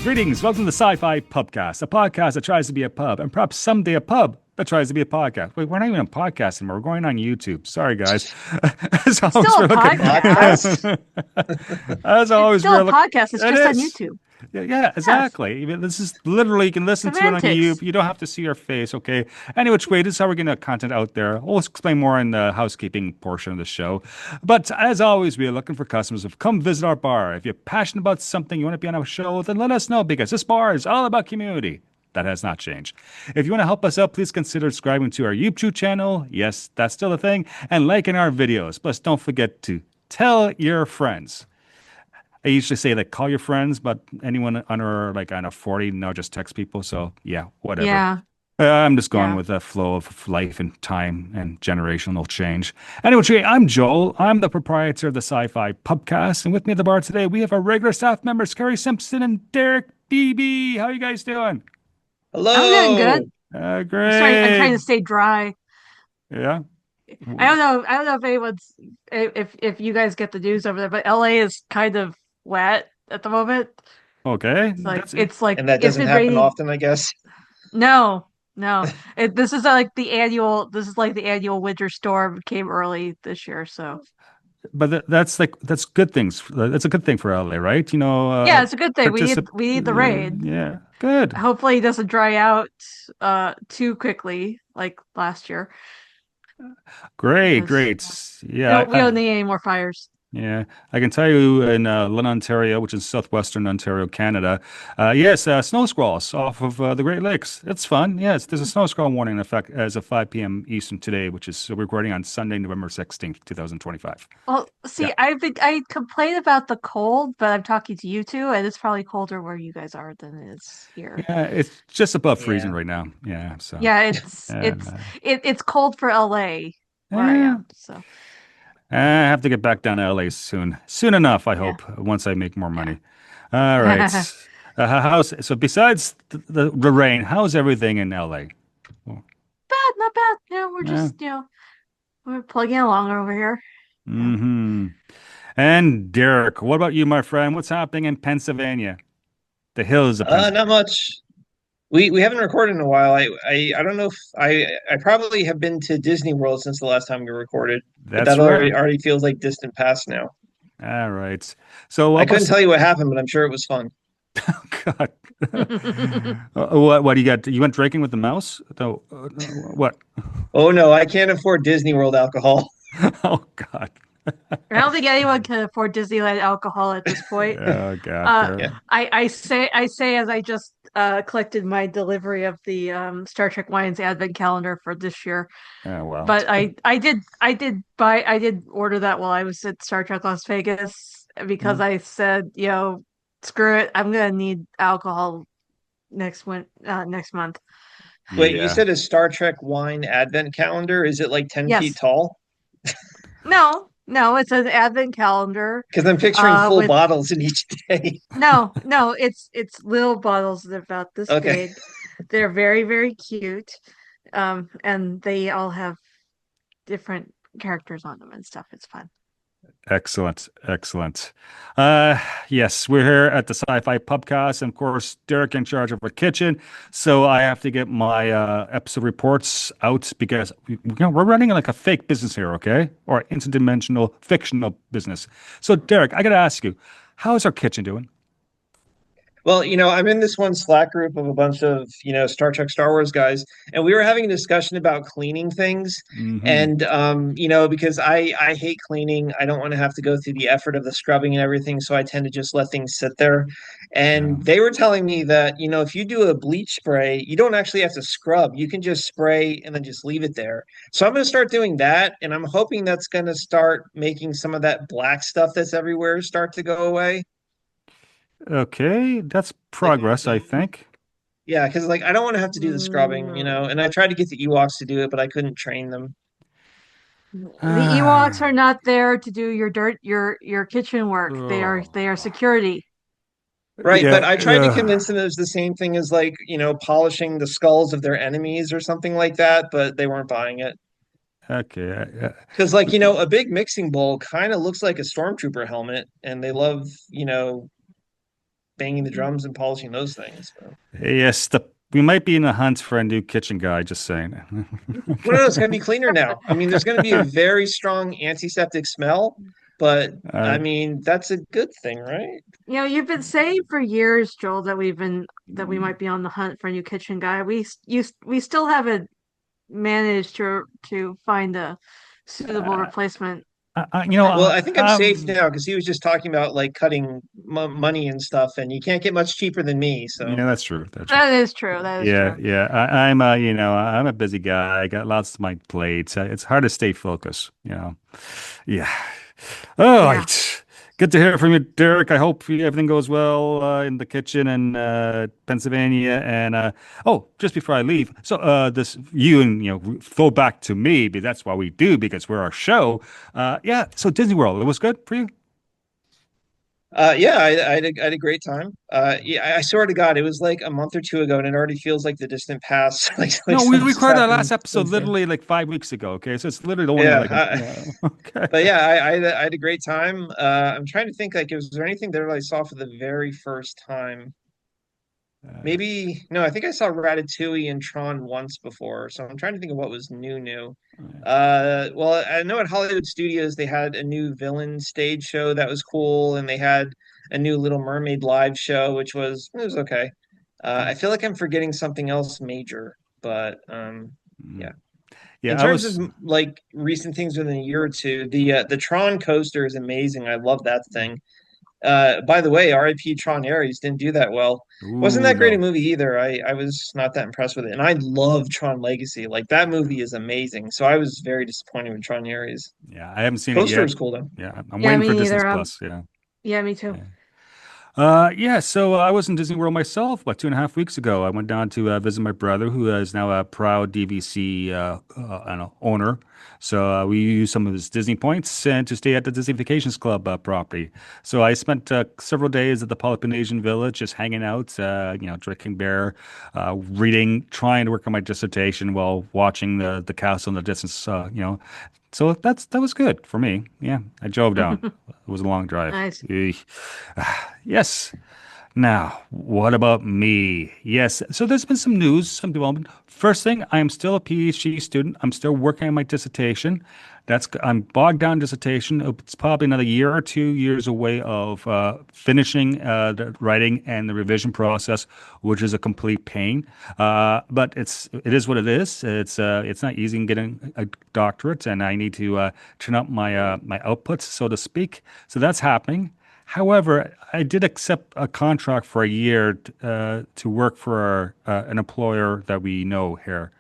Greetings, welcome to the SciFi Pubcast, a podcast that tries to be a pub, and perhaps someday a pub that tries to be a podcast. Wait, we're not even a podcast anymore. We're going on YouTube. Sorry, guys. As It's always, still we're a looking. podcast. As It's always, still we're a looking. podcast. It's It just on is. YouTube. Yeah, Yes. exactly. Even this is literally, you can listen to it on Semantics. YouTube. You don't have to see our face, okay? Any which way, this is how we're getting the content out there. We'll explain more in the housekeeping portion of the show. But as always, we are looking for customers who come visit our bar. If you're passionate about something, you want to be on our show, then let us know because this bar is all about community. That has not changed. If you want to help us out, please consider subscribing to our YouTube channel. Yes, that's still a thing. And liking our videos. Plus, don't forget to tell your friends. I usually say like call your friends, but anyone under like under 40 now just text people. So yeah, whatever. Yeah. I'm just going Yeah. with the flow of life and time and generational change. Anyway, I'm Joel. I'm the proprietor of the Sci-Fi Pubcast, and with me at the bar today we have our regular staff members, Kerry Simpson and Derek BB. How you guys doing? I'm doing Hello. good. I'm trying Great. to stay dry. Yeah. I don't know. I don't know if anyone's if you guys get the news over there, but LA is kind of wet at the moment. Okay. It's like That's it's like And that it's doesn't been happen raining. often, I guess. No, no. This is like the annual. This is like the annual winter storm came early this year. So but that's good things. That's a good thing for LA, right? yeah, it's a good thing. Particip We need the rain. yeah, good. Hopefully, it doesn't dry out too quickly like last year Great, because great. no, Yeah, we don't need any more fires. yeah. I can tell you in Lynn, Ontario, which is southwestern Ontario, Canada. Yes, snow squalls off of the Great Lakes. It's fun. Yes, there's a snow squall warning in effect as of 5 p.m. Eastern today, which is so we're recording on Sunday, November 16th, 2025. Well, Yeah, see, I complain about the cold, but I'm talking to you two, and it's probably colder where you guys are than it is here. yeah. It's just above freezing Yeah. right now. Yeah. So, Yeah, it's and it's it's cold for LA where I yeah. am. So I have to get back down to LA soon. Soon enough, I yeah, hope, once I make more yeah. money. All right. So besides the rain, how's everything in LA? Well, Bad, not bad. We're yeah. just we're plugging along over here. Yeah. Mm-hmm. And Derek, what about you, my friend? What's happening in Pennsylvania? The hills of Not Pennsylvania. much. We haven't recorded in a while. I don't know if I probably have been to Disney World since the last time we recorded, but That's that right. already feels like distant past now. All right. So I what couldn't was tell you what happened, but I'm sure it was fun. God? What do you got? You went drinking with the mouse? No, what? Oh no, I can't afford Disney World alcohol. Oh God. I don't think anyone can afford Disneyland alcohol at this point. Oh God. Uh, Yeah. I say as I just collected my delivery of the Star Trek Wines Advent calendar for this year. Oh well. But I did order that while I was at Star Trek Las Vegas because Mm. I said, screw it, I'm gonna need alcohol next month. Wait, you Yeah. said a Star Trek wine advent calendar? Is it like 10 feet Yes. tall? No, it's an Advent calendar. Because I'm picturing full With bottles in each day. no, it's little bottles. They're about this Okay. big. They're very, very cute. And they all have different characters on them and stuff. It's fun. Excellent, excellent. Uh, yes, we're here at the Sci-Fi Pubcast, and of course, Derek in charge of our kitchen. So I have to get my episode reports out because we're running like a fake business here, okay, or interdimensional fictional business. So Derek, I got to ask you, how's our kitchen doing? Well, I'm in this one Slack group of a bunch of, Star Trek, Star Wars guys, and we were having a discussion about cleaning things. Mm-hmm. And, because I hate cleaning, I don't want to have to go through the effort of the scrubbing and everything. So I tend to just let things sit there. Yeah. And they were telling me that, if you do a bleach spray, you don't actually have to scrub. You can just spray and then just leave it there. So I'm going to start doing that. And I'm hoping that's going to start making some of that black stuff that's everywhere start to go away. Okay, that's Like, progress, I think. yeah, because like I don't want to have to do the scrubbing, and I tried to get the Ewoks to do it, but I couldn't train them. The Ewoks are not there to do your kitchen work. Oh. They are security. Right, Yeah. but I tried to convince them it was the same thing as like, polishing the skulls of their enemies or something like that, but they weren't buying it. Okay. Because like, a big mixing bowl kind of looks like a stormtrooper helmet, and they love, banging the Mm. drums and polishing those things. So. Yes, we might be in a hunt for a new kitchen guy, just saying. Well, no, it's Okay. gonna be cleaner now. I mean, there's gonna be a very strong antiseptic smell, but I Uh, mean, that's a good thing, right? You've been saying for years, Joel, that we might be on the hunt for a new kitchen guy. We still haven't managed to find a suitable uh, replacement. you know, I, Well, I think I'm safe now because he was just talking about like cutting money and stuff, and you can't get much cheaper than me. So, yeah, that's true. That's true. that is true. That is Yeah, true. yeah. I'm a busy guy. I got lots on my plate. It's hard to stay focused. Yeah. All Yeah. right. Good to hear from you, Derek. I hope everything goes well in the kitchen in Pennsylvania. And oh, just before I leave, so this you and throw back to me, but that's why we do because we're our show. Yeah. So Disney World, it was good for you. yeah, I had a great time. Yeah, I swear to God, it was like a month or two ago, and it already feels like the distant past. Like No, we so much has recorded our last happened episode since then. literally like 5 weeks ago. Okay, so it's literally only Yeah, like yeah. Okay. but yeah, I had a great time. I'm trying to think like, was there anything there that I saw for the very first time? Uh, Maybe no, I think I saw Ratatouille and Tron once before, so I'm trying to think of what was new. Well, I know at Hollywood Studios they had a new villain stage show that was cool, and they had a new Little Mermaid live show, which was it was okay. I feel like I'm forgetting something else major, but mm. yeah. In Yeah, I terms of was. like recent things within a year or two, the Tron coaster is amazing. I love that thing. By the way, R.I.P. Tron Ares didn't do that well. Wasn't Ooh, that great a no. movie either. I was not that impressed with it. And I love Tron Legacy. Like that movie is amazing. So I was very disappointed with Tron Ares. Yeah, I haven't seen it Coaster yet. was cool though. Yeah, I'm Yeah, waiting for me Disney neither. Plus. Yeah. Yeah, me too. Yeah. Yeah, so I was in Disney World myself about 2.5 weeks ago. I went down to visit my brother, who is now a proud DVC owner. So we used some of his Disney points and to stay at the Disney Vacations Club property. So I spent several days at the Polynesian Village, just hanging out, drinking beer, reading, trying to work on my dissertation while watching the castle in the distance. So that was good for me. Yeah, I drove down. It was a long drive. Nice. Eesh. Yes. Now, what about me? Yes. So there's been some news, some development. First thing, I am still a PhD student. I'm still working on my dissertation. I'm bogged down in dissertation. It's probably another year or 2 years away of finishing the writing and the revision process, which is a complete pain. But it is what it is. It's not easy in getting a doctorate, and I need to turn up my outputs, so to speak. So that's happening. However, I did accept a contract for a year to work for an employer that we know here,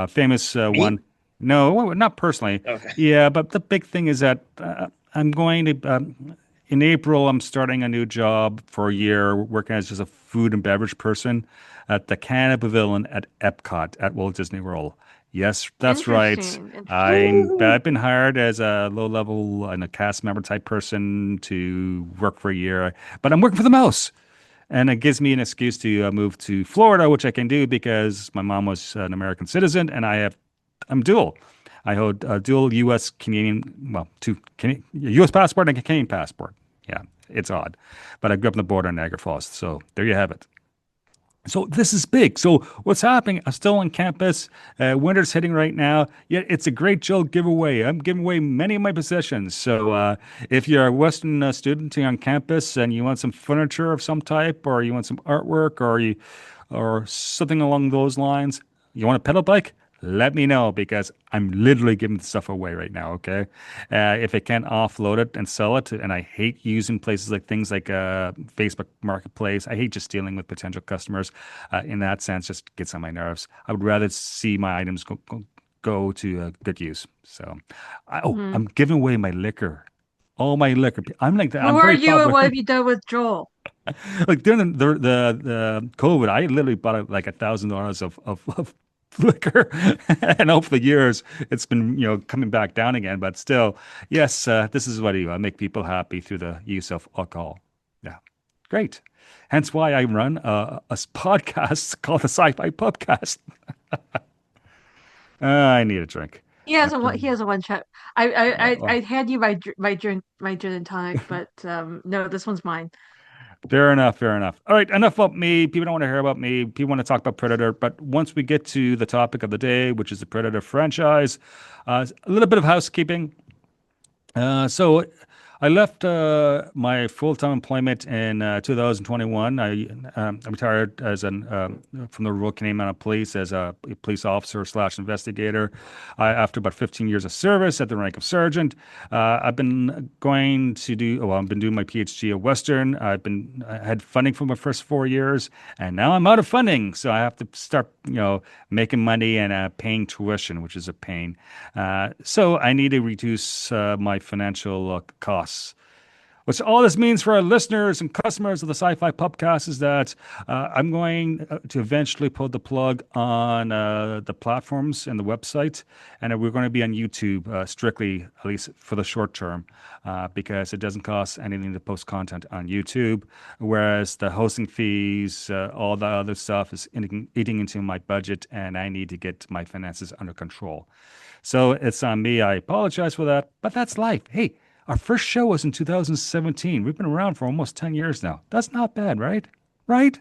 famous Me? one. No, well, not personally. Okay. Yeah, but the big thing is that I'm going to in April. I'm starting a new job for a year, working as just a food and beverage person at the Canada Pavilion at Epcot at Walt Disney World. Yes, that's right. Interesting. Woo! I've been hired as a low level and a cast member type person to work for a year, but I'm working for the mouse. And it gives me an excuse to move to Florida, which I can do because my mom was an American citizen and I'm dual. I hold a dual U.S. Canadian, well, U.S. passport and a Canadian passport. Yeah, it's odd, but I grew up on the border in Niagara Falls, so there you have it. So this is big. So what's happening? I'm still on campus. Winter's hitting right now. Yet it's a great Jill giveaway. I'm giving away many of my possessions. So if you're a Western student on campus and you want some furniture of some type, or you want some artwork, or something along those lines, you want a pedal bike? Let me know because I'm literally giving the stuff away right now. Okay, if I can offload it and sell it, and I hate using places like things like Facebook Marketplace. I hate just dealing with potential customers. In that sense, just gets on my nerves. I would rather see my items go to good use. So, Mhm. I'm giving away my liquor. All my liquor. I'm like that. Who I'm are very you and popular. what have you done with Joel? Like during the COVID, I literally bought like $1,000 of liquor, and over the years, it's been coming back down again. But still, yes, this is what I do. I make people happy through the use of alcohol. Yeah, great. Hence why I run podcast called the Sci-Fi Pubcast. I need a drink. He has a one shot. I Oh, had you my gin and tonic, but no, this one's mine. Fair enough. Fair enough. All right. Enough about me. People don't want to hear about me. People want to talk about Predator. But once we get to the topic of the day, which is the Predator franchise, a little bit of housekeeping. So I left my full-time employment in 2021. I retired as an from the Royal Canadian Mounted Police as a police officer slash investigator. After about 15 years of service at the rank of sergeant, I've been going to do. Well, I've been doing my PhD at Western. I had funding for my first 4 years, and now I'm out of funding, so I have to start, making money and paying tuition, which is a pain. So I need to reduce my financial costs. What all this means for our listeners and customers of the Sci-Fi Pubcast is that I'm going to eventually pull the plug on the platforms and the website, and we're going to be on YouTube strictly, at least for the short term, because it doesn't cost anything to post content on YouTube, whereas the hosting fees, all the other stuff is eating into my budget, and I need to get my finances under control. So it's on me. I apologize for that, but that's life. Hey, our first show was in 2017. We've been around for almost 10 years now. That's not bad, right? Right?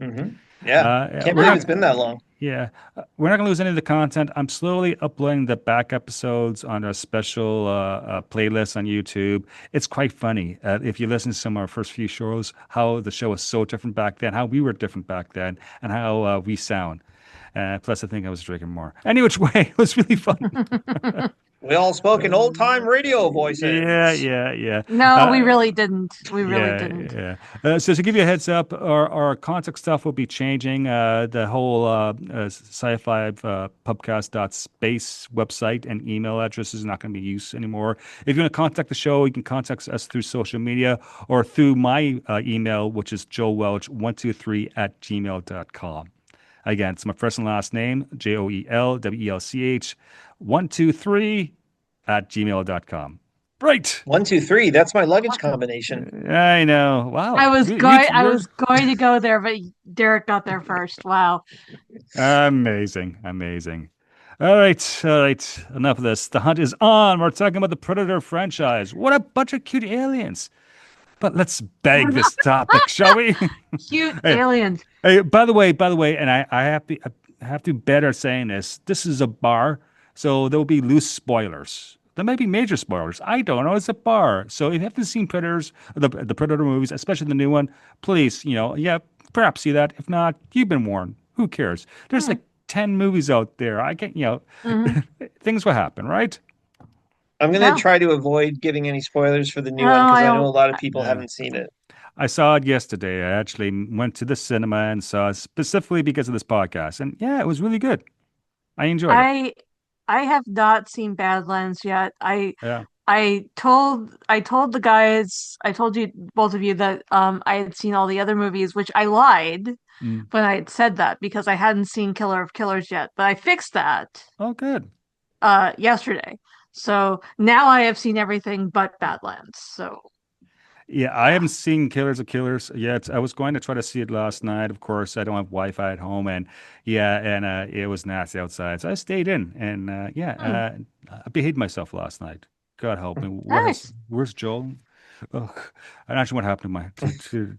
Hmm. Yeah. Can't We're believe not, it's been that long. yeah, we're not going to lose any of the content. I'm slowly uploading the back episodes on a special playlist on YouTube. It's quite funny. If you listen to some of our first few shows, how the show was so different back then, how we were different back then, and how we sound. Plus, I think I was drinking more. Any which way, it was really fun. We all spoke in old time radio Yeah, voices. yeah, yeah. No, we Uh, really didn't. We really yeah, didn't. yeah. So to give you a heads up, our contact stuff will be changing. The whole sci-fi pubcast.space website and email address is not going to be used anymore. If you want to contact the show, you can contact us through social media or through my email, which is joelwelch123 at gmail.com. Again, it's my first and last name, JOELWELCH 123 at gmail.com. Right. 1, 2, 3. That's my luggage combination. I know. Wow. I You're was going to go there, but Derek got there first. Wow. amazing. Amazing. All right. All right. Enough of this. The hunt is on. We're talking about the Predator franchise. What a bunch of cute aliens. But let's bag this topic, shall we? Cute Hey, aliens. hey, by the way, and I have to be better saying this. This is a bar, so there will be loose spoilers. There may be major spoilers. I don't know. It's a bar, so if you haven't seen Predators, the Predator movies, especially the new one, please, yeah, perhaps see that. If not, you've been warned. Who cares? There's Hmm. like 10 movies out there. I can, Mhm. things will happen, right? I'm gonna Yeah. try to avoid giving any spoilers for the Oh, new one because I I know a don't. lot of people Yeah. haven't seen it. I saw it yesterday. I actually went to the cinema and saw it specifically because of this podcast, and yeah, it was really good. I enjoyed it. I I have not seen Badlands yet. Yeah. I told the guys, I told you both of you that I had seen all the other movies, which I lied Mm. when I had said that because I hadn't seen Killer of Killers yet. But I fixed that Oh, good. yesterday. So now I have seen everything but Badlands. So Yeah, I yeah. haven't seen Killers of Killers yet. I was going to try to see it last night. Of course, I don't have Wi-Fi at home, and yeah, and it was nasty outside, so I stayed in, and Hmm, I behaved myself last night. God help me. nice. Where's Joel? Ugh. I don't know what happened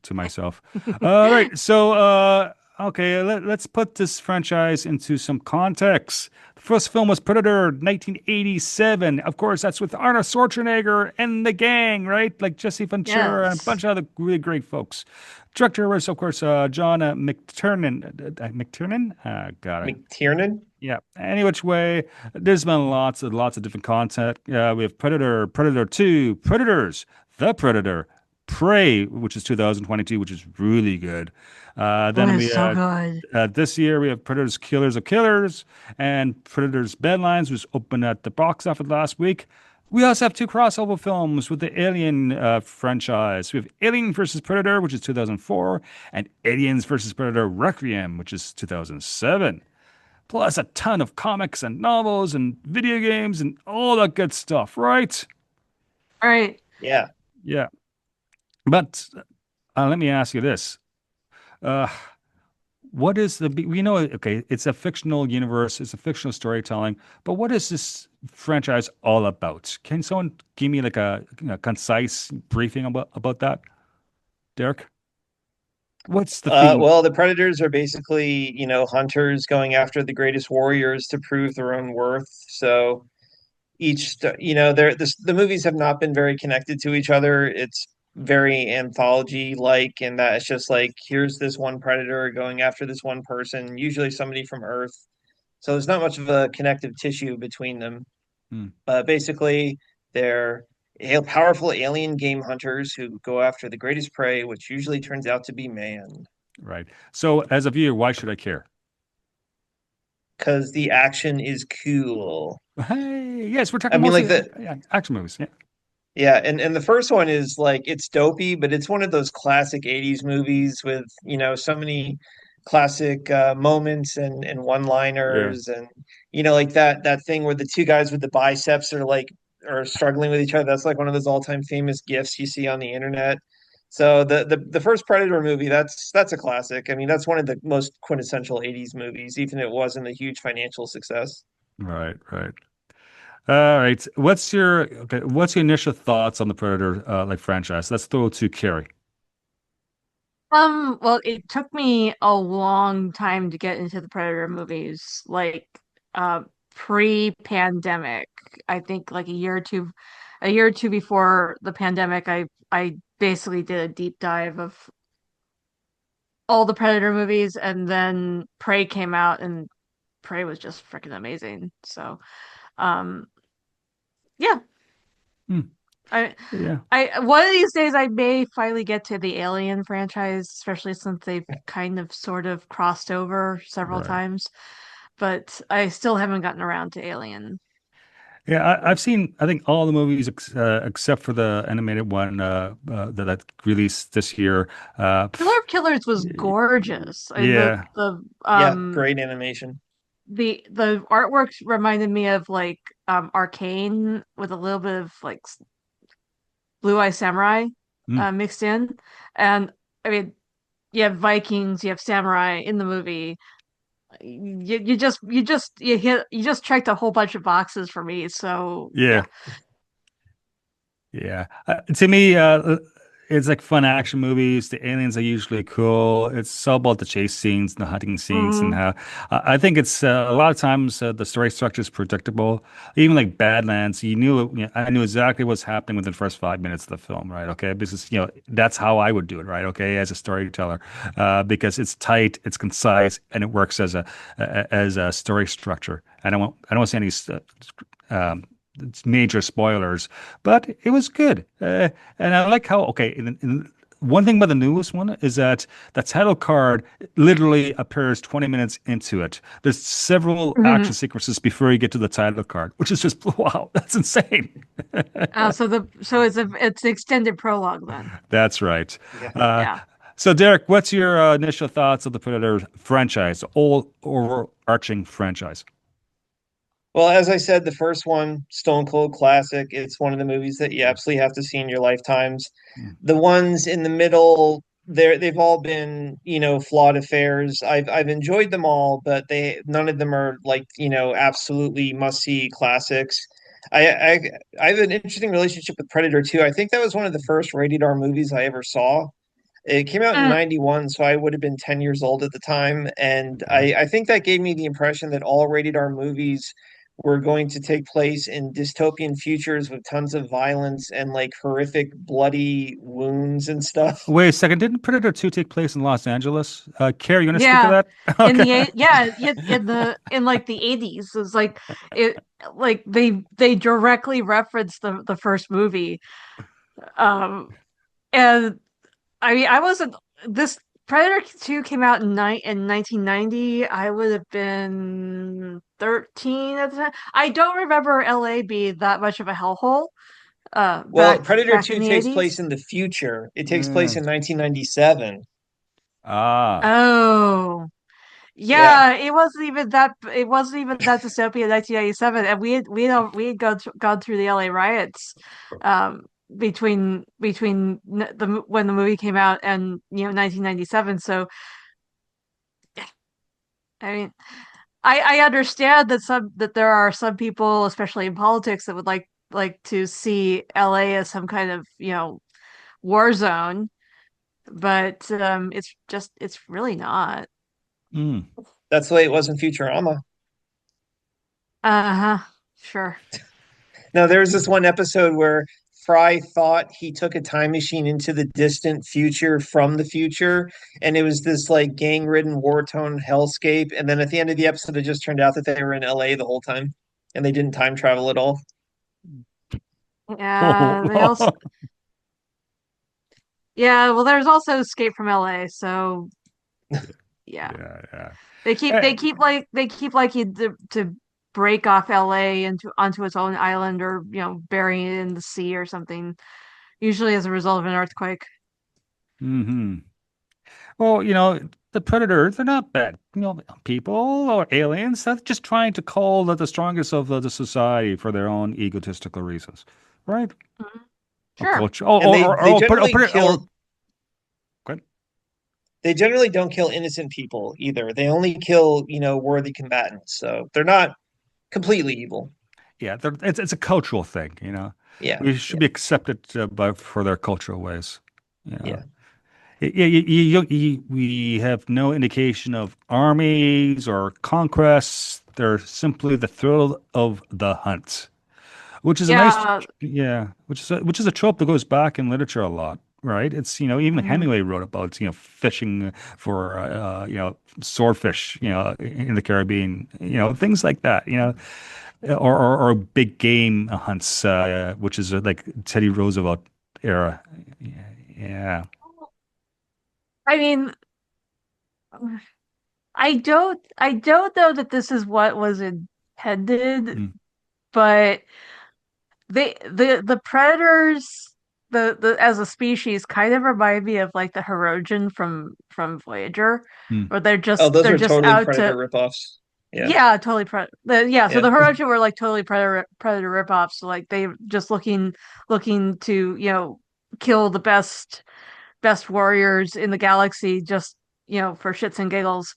to myself. All right, so okay, let's put this franchise into some context. The first film was Predator, 1987. Of course, that's with Arnold Schwarzenegger and the gang, right? Like Jesse Ventura and a Yes. bunch of other really great folks. Director was, of course, John McTiernan. McTiernan? Got it. McTiernan? Yeah. Any which way, there's been lots of different content. We have Predator, Predator 2, Predators, The Predator, Prey, which is 2022, which is really good. Oh, Then we it's so had good. this year we have Predators, Killers of Killers, and Predators Bedlines, which opened at the box office last week. We also have two crossover films with the Alien franchise. We have Alien versus Predator, which is 2004, and Aliens versus Predator Requiem, which is 2007. Plus a ton of comics and novels and video games and all that good stuff, right? All right. Yeah. Yeah. But let me ask you this. Uh, what is we know, okay, it's a fictional universe, it's a fictional storytelling, but what is this franchise all about? Can someone give me like a concise briefing about that, Derek? What's the theme? Well, the predators are basically, hunters going after the greatest warriors to prove their own worth. So the movies have not been very connected to each other. It's very anthology like, in that it's just like, here's this one predator going after this one person, usually somebody from Earth. So there's not much of a connective tissue between them. Hmm, Basically, they're powerful alien game hunters who go after the greatest prey, which usually turns out to be man. right. So, as a viewer, why should I care? Because the action is cool. Hey, yes, we're I talking mean, like mostly the yeah, action movies. Yeah, Yeah, and the first one is like, it's dopey, but it's one of those classic 80s movies with, so many classic moments and yeah, one-liners, and like that thing where the two guys with the biceps are struggling with each other. That's like one of those all-time famous gifs you see on the internet. So the first Predator movie, that's a classic. I mean, that's one of the most quintessential 80s movies, even if it wasn't a huge financial success. right, right. All right. What's your initial thoughts on the Predator like franchise? Let's throw it to Carrie. Well, it took me a long time to get into the Predator movies, like uh pre-pandemic. I think like a year or two before the pandemic, I basically did a deep dive of all the Predator movies, and then Prey came out, and Prey was just freaking amazing. So, um, yeah, Hmm, I yeah, I one of these days I may finally get to the Alien franchise, especially since they've kind of sort of crossed over several right. times. But I still haven't gotten around to Alien. Yeah, I've seen I think all the movies except for the animated one that I released this year. Killer of Killers was gorgeous. I mean Yeah. Yeah, great animation. the artwork reminded me of like Arcane with a little bit of like Blue Eye Samurai Mm, mixed in. And I mean, you have Vikings, you have samurai in the movie. You just checked a whole bunch of boxes for me. So yeah. yeah. Yeah. To me, it's like fun action movies. The aliens are usually cool. It's all about the chase scenes, the hunting scenes, and Hmm. how I think it's a lot of times the story structure is predictable. Even like Badlands, I knew exactly what's happening within the first 5 minutes of the film, right? Okay, because that's how I would do it, right? Okay, as a storyteller, because it's tight, it's concise, and it works as a story structure. I don't want to see any major spoilers, but it was good. And I like how, okay, one thing about the newest one is that the title card literally appears 20 minutes into it. There's several Hmm. action sequences before you get to the title card, which is just, wow, that's insane. It's the extended prologue then. That's right. Yeah. Uh, Yeah. so, Derek, what's your initial thoughts of the Predator franchise, all overarching franchise? Well, as I said, the first one, Stone Cold classic. It's one of the movies that you absolutely have to see in your lifetimes. Mm. The ones in the middle, they've all been, flawed affairs. I've enjoyed them all, but they none of them are like, absolutely must-see classics. I I have an interesting relationship with Predator too. I think that was one of the first rated R movies I ever saw. It came out in Mm. 91, so I would have been 10 years old at the time. And Okay. I think that gave me the impression that all rated R movies were going to take place in dystopian futures with tons of violence and like horrific bloody wounds and stuff. Wait a second. Didn't Predator 2 take place in Los Angeles? Carrie, you want to speak to Yeah. that? Okay. In like the 80s. It's it like they directly referenced the first movie. Um and I mean, I wasn't this Predator 2 came out in 1990. I would have been 13 at the time. I don't remember LA being that much of a hellhole Well, Predator back in 2 the takes place 80s. in the future. It takes place Mm. in 1997. Ah, Oh. Yeah. Yeah, it wasn't even that dystopian in 1997, and we had gone through the LA riots um when the movie came out and 1997. So I mean, I understand that there are some people, especially in politics, that would like to see LA as some kind of, war zone. but it's really not. Mm. That's the way it was in Futurama. Uh-huh. Sure. Now, there was this one episode where Fry thought he took a time machine into the distant future from the future, and it was this like gang-ridden, war-torn hellscape. And then at the end of the episode, it just turned out that they were in LA the whole time, and they didn't time travel at all. Yeah, they also yeah, well there's also Escape from LA, so yeah. Yeah, yeah. They Eh, keep like you to break off LA into onto its own island or burying it in the sea or something, usually as a result of an earthquake. hmm Well, the predators, they're not bad, people or aliens. They're just trying to call the strongest of the society for their own egotistical reasons, right? Mhm. Or Sure. culture. And they generally Or, kill good. they generally don't kill innocent people either. They only kill, worthy combatants. So they're not completely evil. Yeah, it's a cultural thing, Yeah, We should yeah, be accepted for their cultural ways, you know. yeah. Yeah, we have no indication of armies or conquests. They're simply the thrill of the hunt, which is a nice, Yeah. yeah, which is a trope that goes back in literature a lot, right? It's even Mhm. Hemingway wrote about fishing for swordfish, in the Caribbean, things like that, or big game hunts, which is like Teddy Roosevelt era. Yeah, yeah. I mean, I don't know that this is what was intended, Mm, but the predators the as a species kind of remind me of like the Hirogen from Voyager, mm. where they're Oh, just those they're were just totally out Predator to ripoffs. Yeah, yeah totally yeah, so yeah. the Hirogen were like totally predator ripoffs, so like they just looking to kill the best warriors in the galaxy, just for shits and giggles.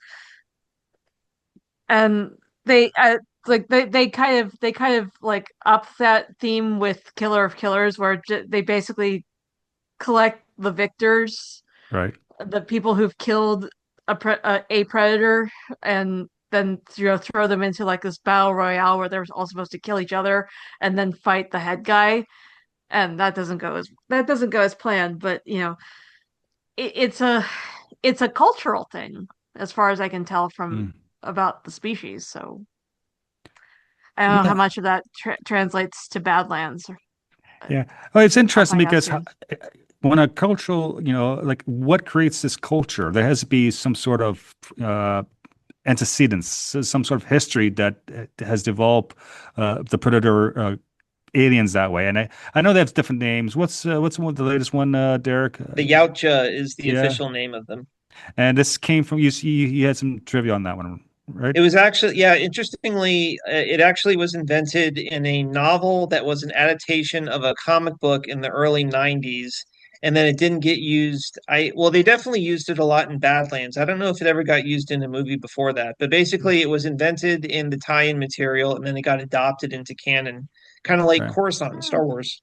And they they kind of like up that theme with Killer of Killers, where they basically collect the victors, Right. the people who've killed a predator, and then throw them into like this battle royale where they're all supposed to kill each other and then fight the head guy. And that doesn't go as planned, but it's a cultural thing as far as I can tell from Mm. about the species. So I don't know how Yeah, much of that translates to Badlands. But yeah. Well, it's I'll interesting find out because soon. when a cultural, like what creates this culture, there has to be some sort of antecedents, some sort of history that has developed the predator aliens that way. And I know they have different names. What's the latest one, Derek? The Yautja is the Yeah, official name of them. and this came from you had some trivia on that one, right? It was actually, yeah, interestingly, it actually was invented in a novel that was an adaptation of a comic book in the early 90s. And then it didn't get used. Well, they definitely used it a lot in Badlands. I don't know if it ever got used in a movie before that, but basically it was invented in the tie-in material and then it got adopted into canon, kind of like Right, Coruscant in Hmm. Star Wars.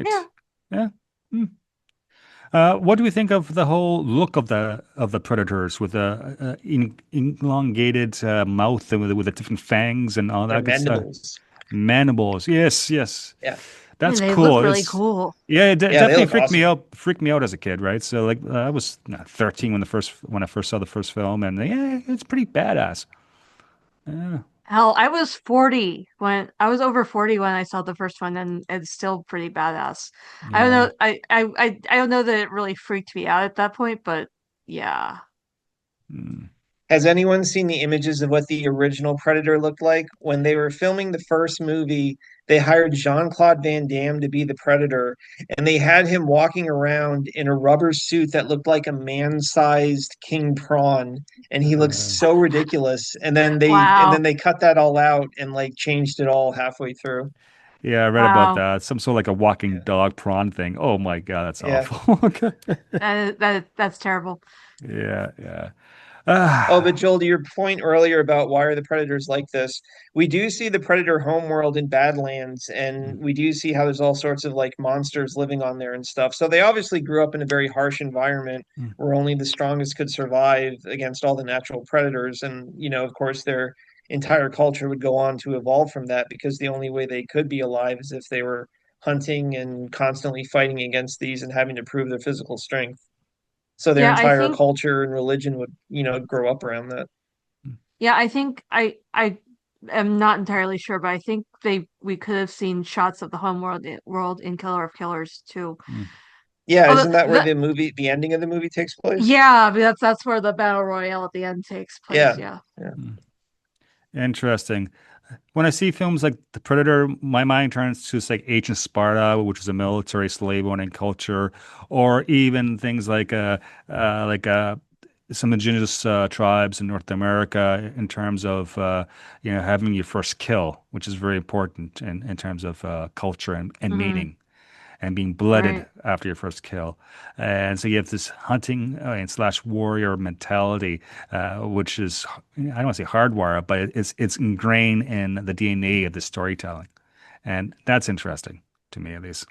Yeah. right. Yeah. Hmm. What do we think of the whole look of the predators with the elongated mouth and with the different fangs and all Their that good stuff? mandibles. Mandibles. Yes, yes. Yeah. I mean, That's they look cool. really It's cool. yeah, it Yeah, they definitely look awesome. freaked me out as a kid, right? So like I was 13 when I first saw the first film, and yeah, it's pretty badass. Yeah. Hell, I was over 40 when I saw the first one, and it's still pretty badass. I don't Yeah. know. I don't know that it really freaked me out at that point, but yeah. Mm. Has anyone seen the images of what the original Predator looked like? When they were filming the first movie, they hired Jean-Claude Van Damme to be the Predator, and they had him walking around in a rubber suit that looked like a man-sized king prawn, and he looked Uh, so ridiculous. And then Wow. they cut that all out and like changed it all halfway through. yeah, I read about Wow. that. Some sort of like a walking Yeah. dog prawn thing. Oh my God, that's Yeah. awful. Okay. That's terrible. Yeah, yeah. Oh, but Ah, Joel, to your point earlier about why are the predators like this, we do see the predator homeworld in Badlands, and we do see how there's all sorts of like monsters living on there and stuff. So they obviously grew up in a very harsh environment mm, where only the strongest could survive against all the natural predators. And, of course, their entire culture would go on to evolve from that because the only way they could be alive is if they were hunting and constantly fighting against these and having to prove their physical strength. So their Yeah, I entire think culture and religion would, grow up around that. yeah, I think I am not entirely sure, but I think they we could have seen shots of the home world in Killer of Killers too. mm, Yeah, Although isn't that where the the ending of the movie takes place? yeah, but that's where the battle royale at the end takes place. Yeah. Yeah. Yeah. mm. Interesting. When I see films like The Predator, my mind turns to like Ancient Sparta, which is a military slave owning culture, or even things like some indigenous tribes in North America in terms of having your first kill, which is very important in terms of culture and Hmm. meaning and being blooded Right. after your first kill. And so you have this hunting and slash warrior mentality, which is, I don't want to say hardwired, but it's ingrained in the DNA of the storytelling. And that's interesting to me, at least.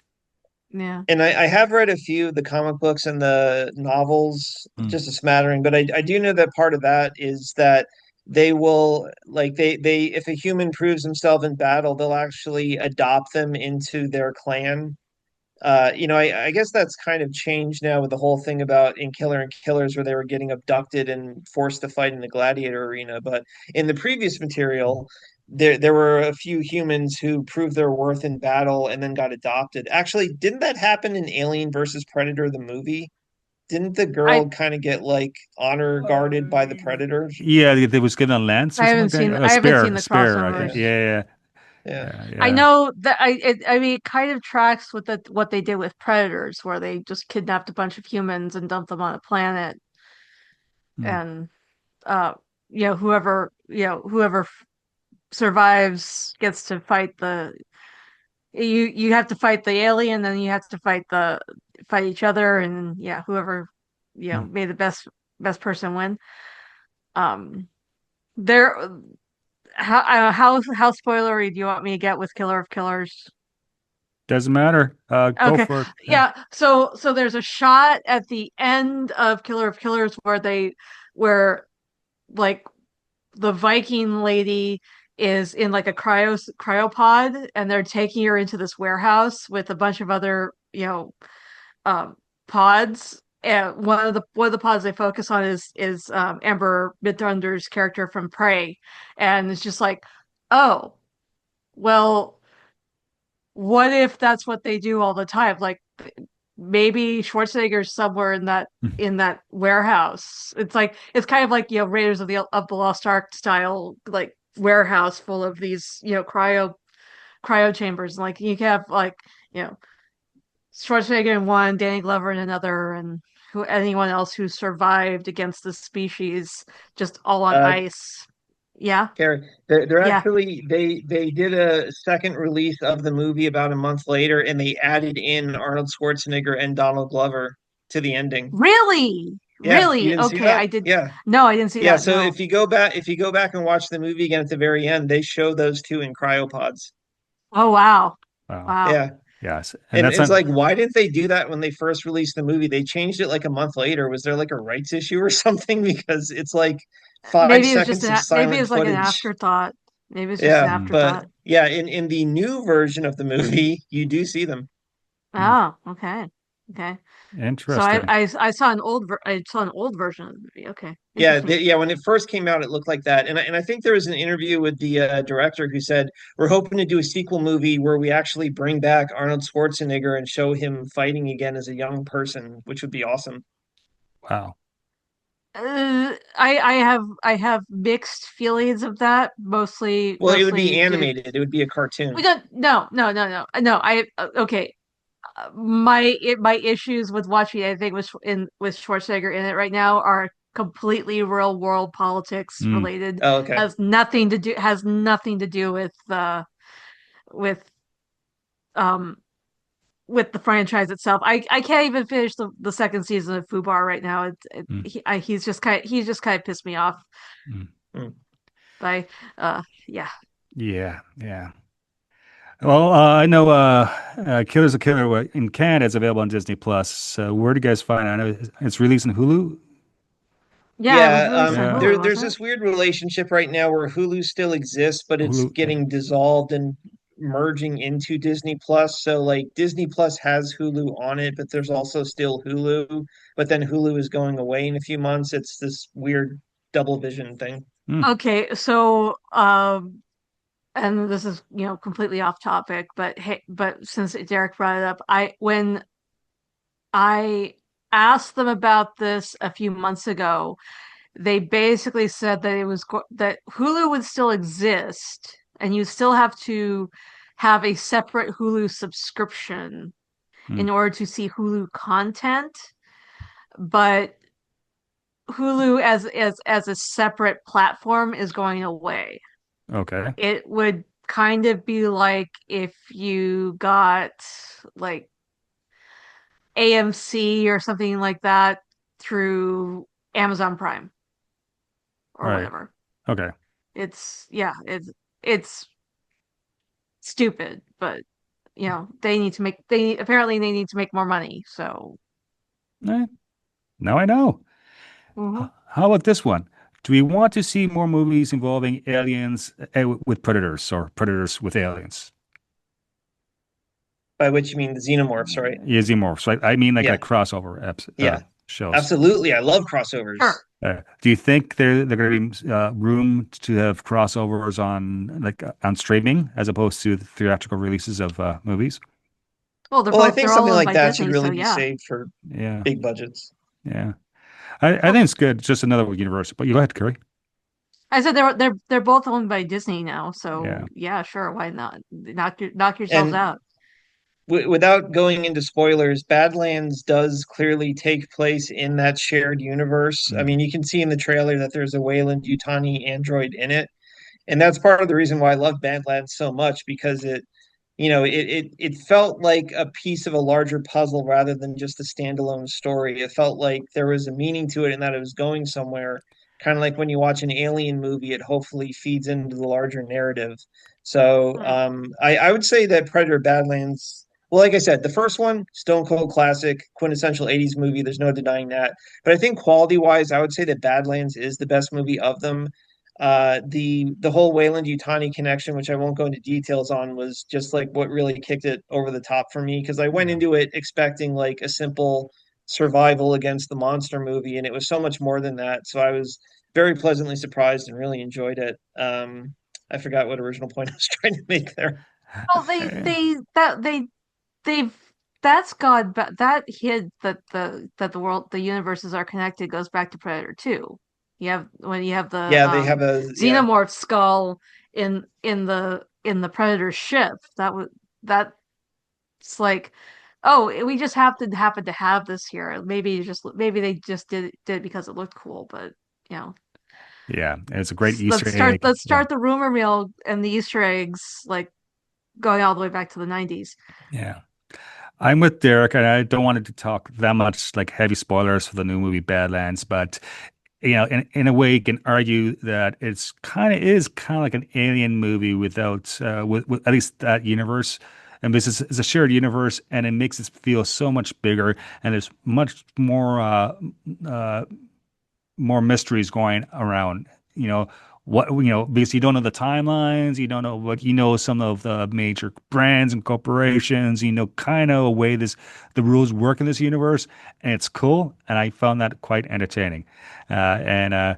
Yeah. And I have read a few of the comic books and the novels, Mm, just a smattering, but I do know that part of that is that they will like they if a human proves himself in battle, they'll actually adopt them into their clan. I guess that's kind of changed now with the whole thing about in Killer and Killers where they were getting abducted and forced to fight in the gladiator arena. But in the previous material, there were a few humans who proved their worth in battle and then got adopted. Actually, didn't that happen in Alien versus Predator, the movie? Didn't the I girl kind of get like honor Uh, guarded by the predators? yeah, they was given a lance or something like that. A I haven't seen spear, a the spear, I Yeah, think. crossovers. Yeah, yeah. yeah, I yeah. know that I mean it kind of tracks with what they did with Predators, where they just kidnapped a bunch of humans and dumped them on a planet, Mm, and uh, whoever survives gets to fight the you have to fight the alien, then you have to fight each other, and yeah, whoever mm. made the best person win. Um, there, how spoilery do you want me to get with Killer of Killers? Doesn't matter. Go Okay. for it. Yeah. Yeah. So there's a shot at the end of Killer of Killers where like the Viking lady is in like a cryopod and they're taking her into this warehouse with a bunch of other, um pods. And one of the pods they focus on is Amber Midthunder's character from Prey. And it's just like, oh, well, what if that's what they do all the time? Like maybe Schwarzenegger's somewhere Mm. in that warehouse. It's kind of like Raiders of the Lost Ark style like warehouse full of these cryo chambers. And like you can have like you know Schwarzenegger in one, Danny Glover in another, and anyone else who survived against the species just all on Uh, ice. Yeah, Carrie, they're yeah. actually they did a second release of the movie about a month later, and they added in Arnold Schwarzenegger and Donald Glover to the ending. Really, Yeah, you really. didn't see Okay, that? I did. Yeah, No, I didn't see yeah. that. So No. if you go back and watch the movie again at the very end, they show those two in cryopods. Oh wow, Wow. wow. Yeah, Yes. And and that's it's not. like, why didn't they do that when they first released the movie? They changed it like a month later. Was there like a rights issue or something? Because it's like five seconds of Maybe silent it's like an footage. afterthought. Maybe it's just an Yeah, Mm, but afterthought. yeah, in the new version of the movie, you do see them. mm. Oh, okay. Okay. So Interesting. I saw I saw an old version of the movie. Okay. Yeah, Interesting. yeah. When it first came out, it looked like that, and I think there was an interview with the director who said we're hoping to do a sequel movie where we actually bring back Arnold Schwarzenegger and show him fighting again as a young person, which would be awesome. Wow. I have mixed feelings of that, Well, it would be mostly due animated. It would be a we cartoon. don't no I okay my issues with watching anything with Schwarzenegger in it right now are completely real world politics Mm, related. Oh, okay. Has nothing to do with um with the franchise itself. I can't even finish the second season of Fubar right now. Mm, He's just kind of pissed me off mm. Mm. by yeah. Yeah, yeah. Well, I know Killer's a Killer in Canada is available on Disney Plus. Where do you guys find it? I know it's released in Hulu. Yeah, it was Yeah, released on Yeah, Hulu, there's wasn't it? this weird relationship right now where Hulu still exists, but it's Hulu. Yeah. getting dissolved and merging into Disney Plus. So like Disney Plus has Hulu on it, but there's also still Hulu. But then Hulu is going away in a few months. It's this weird double vision thing. Mm, Okay, so and this is, completely off topic, but hey, but since Derek brought it up, when I asked them about this a few months ago, they basically said that that Hulu would still exist and you still have to have a separate Hulu subscription mm. in order to see Hulu content, but Hulu as a separate platform is going away. Okay. It would kind of be like if you got like AMC or something like that through Amazon Prime or Right. whatever. Okay. Yeah, it's stupid, but they need to make more money. So, Eh, now I know. mhm. How about this one? Do we want to see more movies involving aliens with predators or predators with aliens? By which you mean the xenomorphs, right? Yeah, xenomorphs, right? I mean, like Yeah, crossover yeah, shows. absolutely. I love crossovers. Sure. Do you think there going to be room to have crossovers on on streaming as opposed to the theatrical releases of movies? Well, Well, I think they're all something owned like by that should Disney, so really be yeah. saved for Yeah, big budgets. yeah. I Well, think it's good. It's just another universe. But you go ahead, Curry. I said they're both owned by Disney now, Yeah, so yeah, sure, why not? Knock yourselves And out. without going into spoilers, Badlands does clearly take place in that shared universe. I mm, mean, you can see in the trailer that there's a Wayland Yutani android in it. And that's part of the reason why I love Badlands so much because it felt like a piece of a larger puzzle rather than just a standalone story. It felt like there was a meaning to it and that it was going somewhere. Kind of like when you watch an alien movie, it hopefully feeds into the larger narrative. So Hmm. I would say that Predator Badlands, well, like I said, the first one, Stone Cold classic, quintessential 80s movie. There's no denying that. But I think quality wise, I would say that Badlands is the best movie of them. The whole Wayland Yutani connection, which I won't go into details on, was just like what really kicked it over the top for me because I went yeah, into it expecting like a simple survival against the monster movie, and it was so much more than that. So I was very pleasantly surprised and really enjoyed it. I forgot what original point I was trying to make there. Well, they've that's God, but that hid that the world, the universes are connected goes back to Predator 2. When you have the Yeah, they have a yeah, xenomorph skull in the Predator ship, that's like, oh, we just happen to have this here. Maybe they just did it because it looked cool, but you know, yeah. It's a great Easter egg. let's Yeah, start the rumor mill and the Easter eggs like going all the way back to the 90s. yeah. I'm with Derek, and I don't want to talk that much like heavy spoilers for the new movie Badlands, but in a way, you can argue that is kind of like an alien movie without with at least that universe. And this is a shared universe, and it makes it feel so much bigger, and there's much uh, more mysteries going around. You know because you don't know the timelines, you don't know some of the major brands and corporations, kind of a way the rules work in this universe, and it's cool, and I found that quite entertaining. And uh,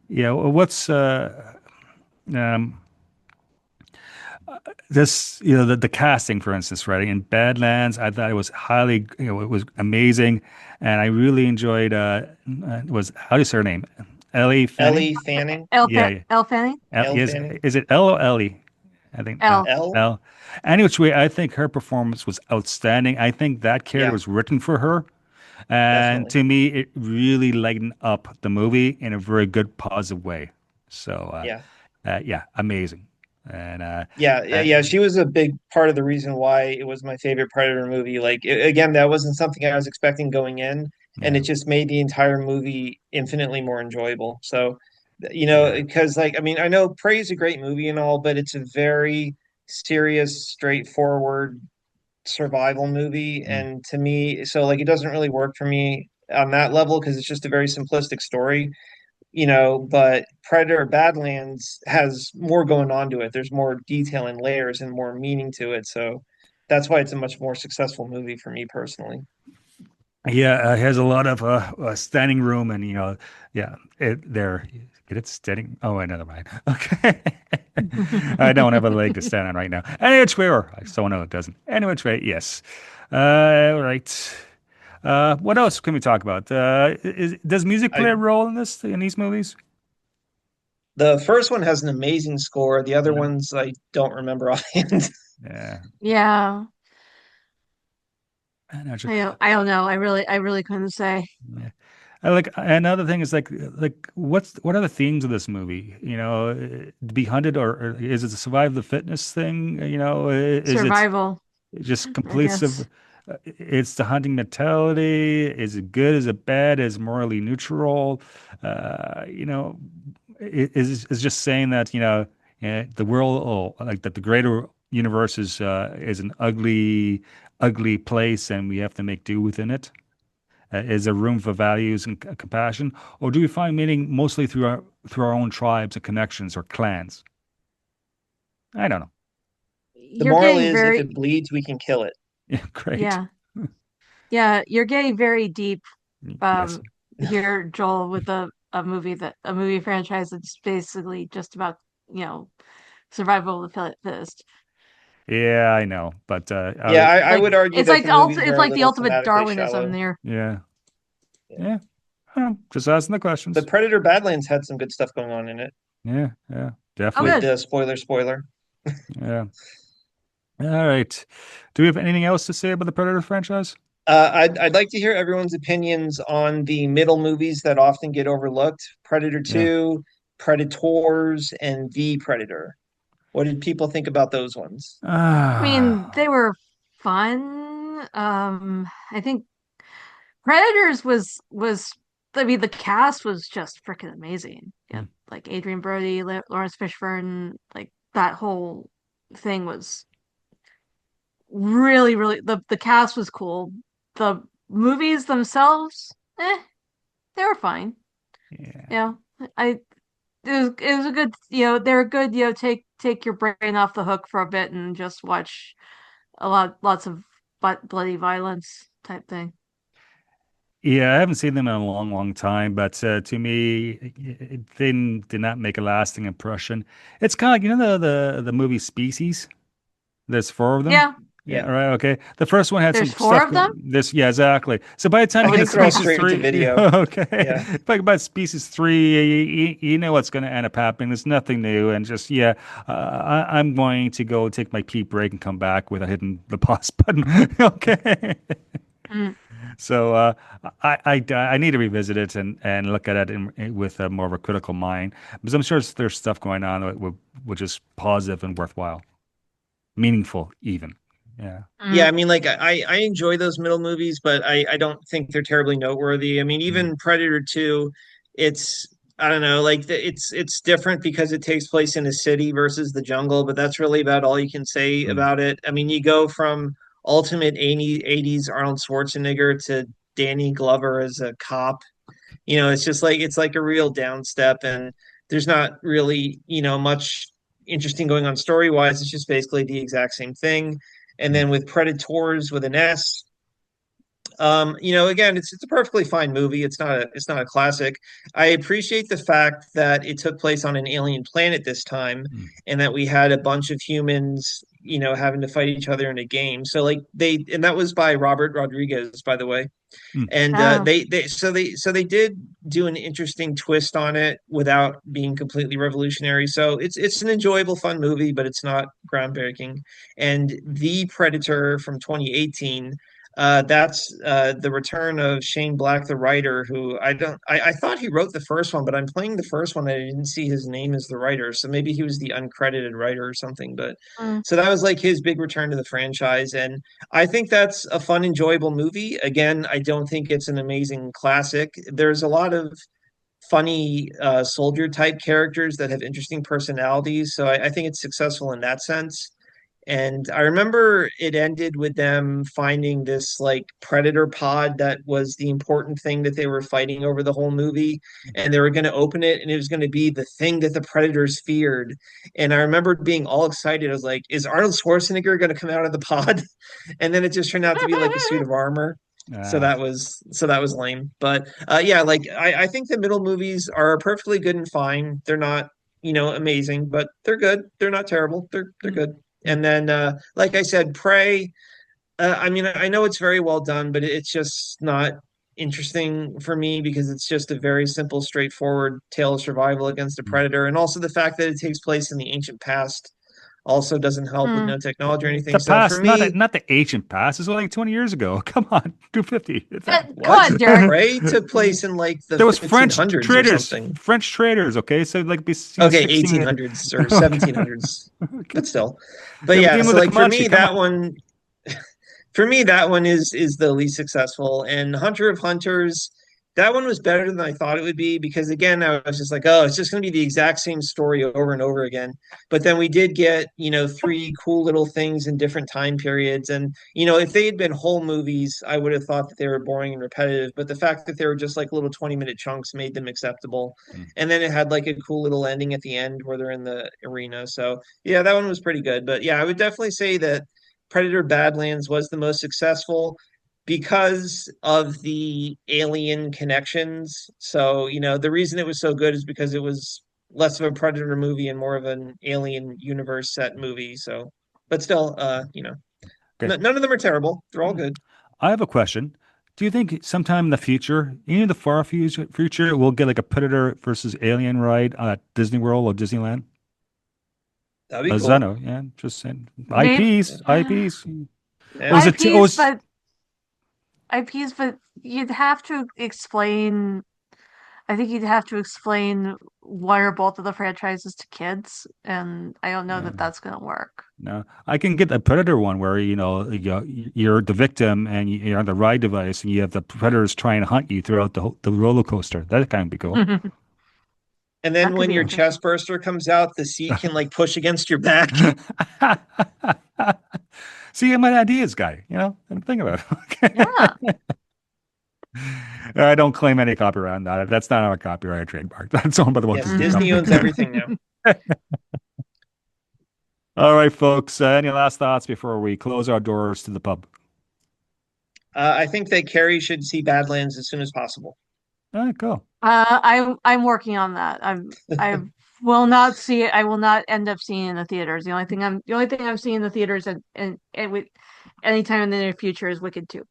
what's um, this the casting, for instance, right, in Badlands, I thought it was highly, it was amazing, and I really enjoyed was how do you say her name, Ellie Fanning? Ellie Fanning, Yeah, yeah. Elle Fanning? Elle Is Fanning, it L or Ellie? I think Elle. Elle, L. Any which way, I think her performance was outstanding. I think that character yeah, was written for her, and definitely, to me, it really lightened up the movie in a very good, positive way. So, yeah. yeah, amazing, And Yeah. She was a big part of the reason why it was my favorite Predator movie. Again, that wasn't something I was expecting going in, and it yeah, just made the entire movie infinitely more enjoyable. So, yeah, because I mean, I know Prey is a great movie and all, but it's a very serious, straightforward survival movie, mm, and to me, so like it doesn't really work for me on that level because it's just a very simplistic story. But Predator Badlands has more going on to it. There's more detail and layers and more meaning to it. So that's why it's a much more successful movie for me personally. yeah. It has a lot of standing room, and yeah, there. Get it standing. Oh, wait, never mind. Okay, I don't have a leg to stand on right now. Any which way, or so no, it doesn't. Any which way, yes. All right. What else can we talk about? Does music I play a role in these movies? The first one has an amazing score. The other Yeah. ones I don't remember offhand. Yeah. Yeah. I'm not sure. I don't know. I really couldn't say. Yeah. I like another thing is what are the themes of this movie? To be hunted, or is it to survive the fitness thing? Is it Survival, just I complete guess. it's the hunting mentality? Is it good? Is it bad? Is it morally neutral? You know, is just saying that the world, like that the greater universe is an ugly place, and we have to make do within it. Is there room for values and compassion, or do we find meaning mostly through our own tribes and connections or clans? I don't know. The You're moral getting is if very, it bleeds, we can kill it. Yeah, great. yeah, yeah, you're getting very deep Yes. um here, Joel, with a movie franchise that's basically just about, you know, survival of the fittest. Yeah, I know, but Yeah, I Like would argue it's that like the movie is it's very like the little ultimate thematically Darwinism shallow. there. yeah, Yeah. yeah. Just asking the But questions. Predator Badlands had some good stuff going on in it Yeah, yeah, Oh, definitely. with good. the spoiler. Yeah. All right. Do we have anything else to say about the Predator franchise? I'd like to hear everyone's opinions on the middle movies that often get overlooked: Predator Yeah. 2, Predators, and The Predator. What did people think about those ones? I mean, they Ah. were fun. I think Predators was I mean, the cast was just freaking amazing. Yeah, Mm. like Adrian Brody, Lawrence Fishburne, like that whole thing was really, really, the cast was cool. The movies themselves, they were fine. Yeah. You know, I it was a good, they're good, take your brain off the hook for a bit and just watch lots of bloody violence type thing. Yeah, I haven't seen them in a long, long time, but to me, they did not make a lasting impression. It's kind of like the movie Species. There's four of them. Yeah, Yeah, Yeah, all right, okay. The first one had there's some four stuff of them. going. Yeah, exactly. So by the time I you get to think they're all Species straight into three, video. okay, Yeah. by Species three, you know what's going to end up happening. There's nothing new, and just yeah, I'm going to go take my pee break and come back without hitting the pause button. Okay. Mm. So I need to revisit it and look at it with more of a critical mind because I'm sure there's stuff going on which is positive and worthwhile, meaningful even. Yeah. Yeah, Mm. I mean, like I enjoy those middle movies, but I don't think they're terribly noteworthy. I mean, Mm, even Predator 2, it's I don't know, it's different because it takes place in a city versus the jungle, but that's really about all you can say mm, about it. I mean, you go from ultimate 80s Arnold Schwarzenegger to Danny Glover as a cop. It's like a real downstep, and there's not really, much interesting going on story wise. It's just basically the exact same thing. And mm, then with Predators with an S, again, it's a perfectly fine movie. It's not a classic. I appreciate the fact that it took place on an alien planet this time, mm, and that we had a bunch of humans, having to fight each other in a game. So like and that was by Robert Rodriguez, by the way. mm, And Oh, they did do an interesting twist on it without being completely revolutionary. So it's an enjoyable, fun movie, but it's not groundbreaking. And The Predator from 2018, That's the return of Shane Black, the writer, who I thought he wrote the first one, but I'm playing the first one. I didn't see his name as the writer, so maybe he was the uncredited writer or something. But Mm. so that was like his big return to the franchise, and I think that's a fun, enjoyable movie. Again, I don't think it's an amazing classic. There's a lot of funny soldier type characters that have interesting personalities, so I think it's successful in that sense. And I remember it ended with them finding this like predator pod that was the important thing that they were fighting over the whole movie. And they were going to open it and it was going to be the thing that the predators feared. And I remember being all excited. I was like, is Arnold Schwarzenegger going to come out of the pod? And then it just turned out to be like a suit of armor. So Uh, that was lame. But yeah, like I think the middle movies are perfectly good and fine. They're not, amazing, but they're good. They're not terrible. They're mm, good. mm. And then, like I said, Prey. I mean, I know it's very well done, but it's just not interesting for me because it's just a very simple, straightforward tale of survival against a predator, and also the fact that it takes place in the ancient past also doesn't help with Mm. no technology or anything. The So for past, not me, not the ancient past. It's like 20 years ago. Come on, 250. It's not. Come what? on, Derek. Prey took place in like the There was French 1500s or traders, something. French traders. Okay, so like be Okay, 16. 1800s or Okay, 1700s, okay. but still. But They were yeah, dealing so with the like for Comanche. me, Come that on. one is the least successful. And Hunter of Hunters, that one was better than I thought it would be because again, I was just like, oh, it's just going to be the exact same story over and over again. But then we did get, three cool little things in different time periods. And, if they had been whole movies, I would have thought that they were boring and repetitive. But the fact that they were just like little 20-minute chunks made them acceptable. Mm. And then it had like a cool little ending at the end where they're in the arena. So yeah, that one was pretty good. But yeah, I would definitely say that Predator Badlands was the most successful because of the alien connections. So, the reason it was so good is because it was less of a Predator movie and more of an alien universe set movie. So, but still, Okay. none of them are terrible. They're all Mm. good. I have a question. Do you think sometime in the future, in the far future, we'll get like a Predator versus Alien ride at Disney World or Disneyland? That'd be As I cool. know, yeah, just saying. Maybe Yeah. IPs. Yeah. Was it? It IPs, was. but IPs, but you'd have to explain. I think you'd have to explain why are both of the franchises to kids, and I don't know Yeah. that that's gonna work. No, I can get a predator one where you're the victim and you're on the ride device and you have the predators trying to hunt you throughout the roller coaster. That kind of be cool. That And then could when be your interesting. chest burster comes out, the seat can like push against your back. See, I'm an ideas guy. I'm thinking about it. Yeah. Okay. I don't claim any copyright on that. That's not our copyright trademark. That's owned by the Walt Yes, Disney Disney Company. owns everything now. All right, folks. Any last thoughts before we close our doors to the pub? I think that Carrie should see Badlands as soon as possible. All right, cool. I'm working on that. I will not see it. I will not end up seeing it in the theaters. The only thing I'm seeing in the theaters and with anytime in the near future is Wicked 2.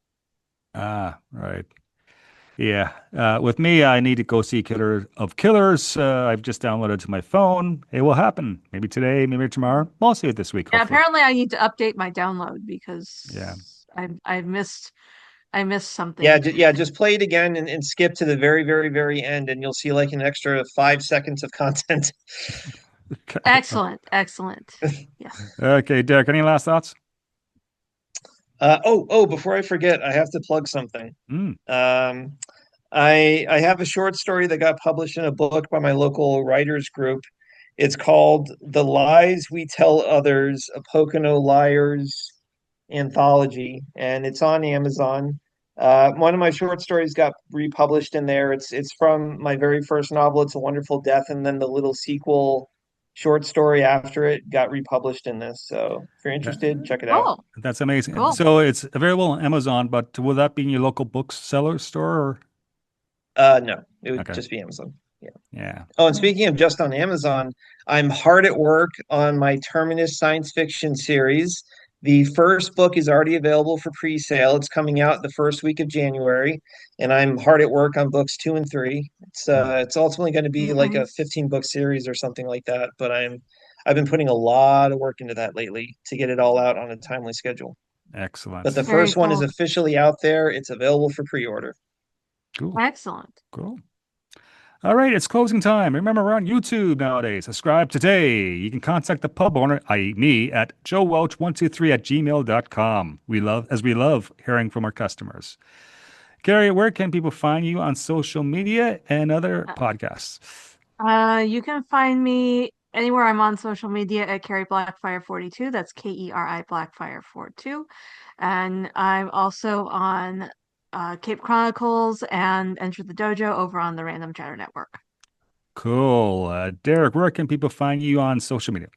Right. Yeah. With me, I need to go see Killer of Killers. I've just downloaded to my phone. It will happen. Maybe today, maybe tomorrow. We'll see it this week, Yeah, hopefully. apparently I need to update my download Yeah. because I missed Yeah, something. yeah, just play it again and skip to the very, very, very end, and you'll see like an extra 5 seconds of content. Excellent, excellent. Yes. Okay, Derek, any last thoughts? Before I forget, I have to plug something. Mm. Um, I have a short story that got published in a book by my local writers group. It's called "The Lies We Tell Others: A Pocono Liars Anthology," and it's on Amazon. One of my short stories got republished in there. It's from my very first novel, It's a Wonderful Death, and then the little sequel short story after it got republished in this. So if you're Yeah, interested, check it out. Cool, that's amazing. cool. So it's available on Amazon, but will that be in your local bookseller store? No, it would Okay. just be Amazon. Yeah. Yeah. Oh, and speaking of just on Amazon, I'm hard at work on my Terminus science fiction series. The first book is already available for pre-sale. It's coming out the first week of January, and I'm hard at work on books 2 and 3. It's Mm. it's ultimately going to be like a Nice. 15 book series or something like that. But I've been putting a lot of work into that lately to get it all out on a timely schedule. Excellent. But the Very first one is cool. officially out there. It's available for pre-order. Cool. Excellent. Cool. All right, it's closing time. Remember, we're on YouTube nowadays. Subscribe today. You can contact the pub owner, i.e. me, at joewelch123@gmail.com. We love hearing from our customers. Gary, where can people find you on social media and other podcasts? You can find me anywhere I'm on social media at Carrie Blackfire42. That's KERI Blackfire42. And I'm also on Cape Chronicles and Enter the Dojo over on the Random Chatter Network. Cool. Derek, where can people find you on social media?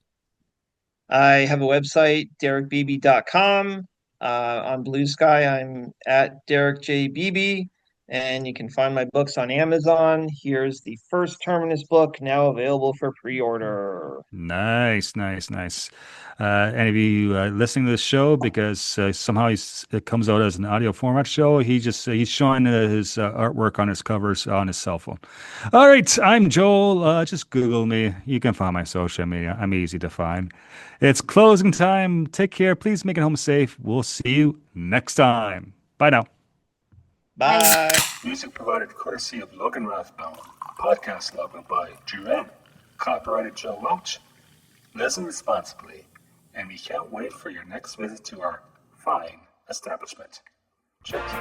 I have a website, derekbb.com. On Blue Sky, I'm at Derek J. Beebe, and you can find my books on Amazon. Here's the first Terminus book, now available for pre-order. Nice, nice, nice. Any of you listening to this show, because somehow it comes out as an audio format show, he's showing his artwork on his covers on his cell phone. All right, I'm Joel. Just Google me. You can find my social media. I'm easy to find. It's closing time. Take care. Please make it home safe. We'll see you next time. Bye now. Bye. Music provided courtesy of Logan Rathbone. Podcast logo by Duran. Copyrighted Joe Welch. Listen responsibly, and we can't wait for your next visit to our fine establishment. Cheers.